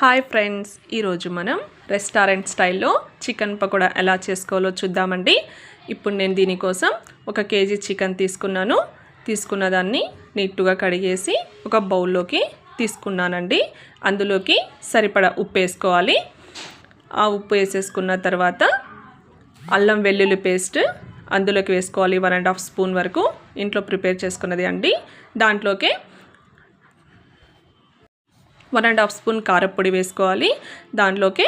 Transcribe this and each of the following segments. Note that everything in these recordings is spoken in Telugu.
హాయ్ ఫ్రెండ్స్, ఈరోజు మనం రెస్టారెంట్ స్టైల్లో చికెన్ పకోడా ఎలా చేసుకోవాలో చూద్దామండి. ఇప్పుడు నేను దీనికోసం 1 కేజీ చికెన్ తీసుకున్న దాన్ని నీట్గా కడిగేసి ఒక బౌల్లోకి తీసుకున్నానండి. అందులోకి సరిపడా ఉప్పు వేసుకోవాలి. ఆ ఉప్పు వేసేసుకున్న తర్వాత అల్లం వెల్లుల్లి పేస్ట్ అందులోకి వేసుకోవాలి. 1.5 స్పూన్ వరకు ఇంట్లో ప్రిపేర్ చేసుకున్నది అండి. దాంట్లోకి 1.5 స్పూన్ కారపొడి వేసుకోవాలి. దాంట్లోకి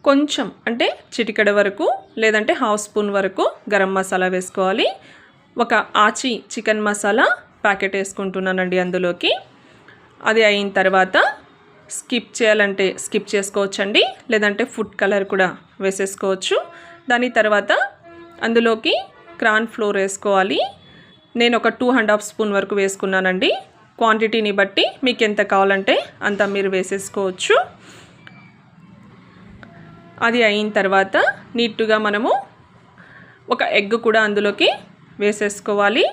కొంచెం అంటే చిటికెడ వరకు లేదంటే 1/2 స్పూన్ వరకు గరం మసాలా వేసుకోవాలి. ఒక ఆచి చికెన్ మసాలా ప్యాకెట్ వేసుకుంటున్నానండి అందులోకి. అది అయిన తర్వాత స్కిప్ చేయాలంటే స్కిప్ చేసుకోవచ్చండి, లేదంటే ఫుడ్ కలర్ కూడా వేసేసుకోవచ్చు. దాని తర్వాత అందులోకి కార్న్ ఫ్లోర్ వేసుకోవాలి. నేను ఒక 2.5 స్పూన్ వరకు వేసుకున్నానండి. క్వాంటిటీని బట్టి మీకు ఎంత కావాలంటే అంత మీరు వేసేసుకోవచ్చు. అది అయిన తర్వాత నీట్గా మనము ఒక ఎగ్ కూడా అందులోకి వేసేసుకోవాలి.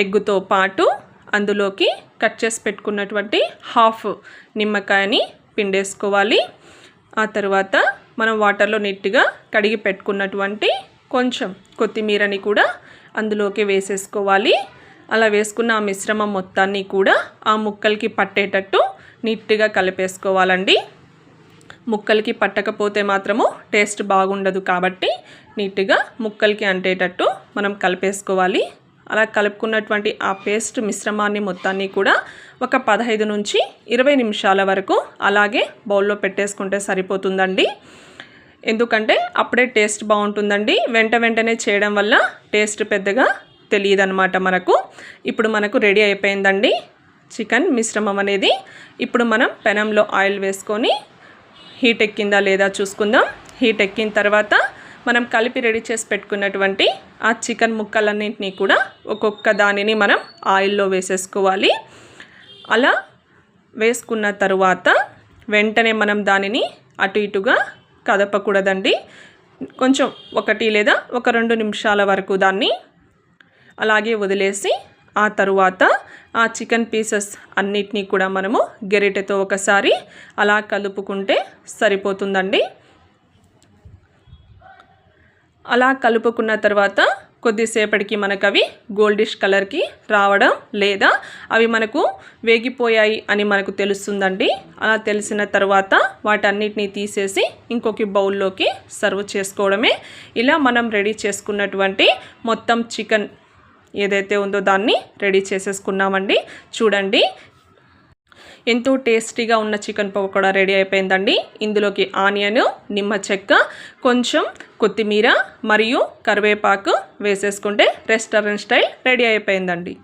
ఎగ్గుతో పాటు అందులోకి కట్ చేసి పెట్టుకున్నటువంటి 1/2 నిమ్మకాయని పిండేసుకోవాలి. ఆ తర్వాత మనం వాటర్లో నీట్గా కడిగి పెట్టుకున్నటువంటి కొంచెం కొత్తిమీరని కూడా అందులోకి వేసేసుకోవాలి. అలా వేసుకున్న ఆ మిశ్రమం మొత్తాన్ని కూడా ఆ ముక్కలకి పట్టేటట్టు నీట్గా కలిపేసుకోవాలండి. ముక్కలకి పట్టకపోతే మాత్రము టేస్ట్ బాగుండదు, కాబట్టి నీట్గా ముక్కలకి అంటేటట్టు మనం కలిపేసుకోవాలి. అలా కలుపుకున్నటువంటి ఆ పేస్ట్ మిశ్రమాన్ని మొత్తాన్ని కూడా ఒక 15 నుంచి 20 నిమిషాల వరకు అలాగే బౌల్లో పెట్టేసుకుంటే సరిపోతుందండి. ఎందుకంటే అప్పుడే టేస్ట్ బాగుంటుందండి. వెంటనే చేయడం వల్ల టేస్ట్ పెద్దగా తెలియదన్నమాట మనకు. ఇప్పుడు మనకు రెడీ అయిపోయిందండి చికెన్ మిశ్రమం అనేది. ఇప్పుడు మనం పెనంలో ఆయిల్ వేసుకొని హీట్ ఎక్కిందా లేదా చూసుకుందాం. హీట్ ఎక్కిన తర్వాత మనం కలిపి రెడీ చేసి పెట్టుకున్నటువంటి ఆ చికెన్ ముక్కలన్నింటినీ కూడా ఒక్కొక్క దానిని మనం ఆయిల్లో వేసేసుకోవాలి. అలా వేసుకున్న తరువాత వెంటనే మనం దానిని అటు ఇటుగా కదపకూడదండి. కొంచెం 1 లేదా 2 నిమిషాల వరకు దాన్ని అలాగే వదిలేసి ఆ తరువాత ఆ చికెన్ పీసెస్ అన్నిటినీ కూడా మనము గరిటెతో ఒకసారి అలా కలుపుకుంటే సరిపోతుందండి. అలా కలుపుకున్న తర్వాత కొద్దిసేపటికి మనకు అవి గోల్డిష్ కలర్కి రావడం లేదా అవి మనకు వేగిపోయాయి అని మనకు తెలుస్తుందండి. అలా తెలిసిన తర్వాత వాటన్నిటినీ తీసేసి ఇంకొక బౌల్లోకి సర్వ్ చేసుకోవడమే. ఇలా మనం రెడీ చేసుకున్నటువంటి మొత్తం చికెన్ ఏదైతే ఉందో దాన్ని రెడీ చేసేసుకున్నామండి. చూడండి, ఎంతో టేస్టీగా ఉన్న చికెన్ పకోడా రెడీ అయిపోయిందండి. ఇందులోకి ఆనియన్, నిమ్మ చెక్క, కొంచెం కొత్తిమీర మరియు కరివేపాకు వేసేసుకుంటే రెస్టారెంట్ స్టైల్ రెడీ అయిపోయిందండి.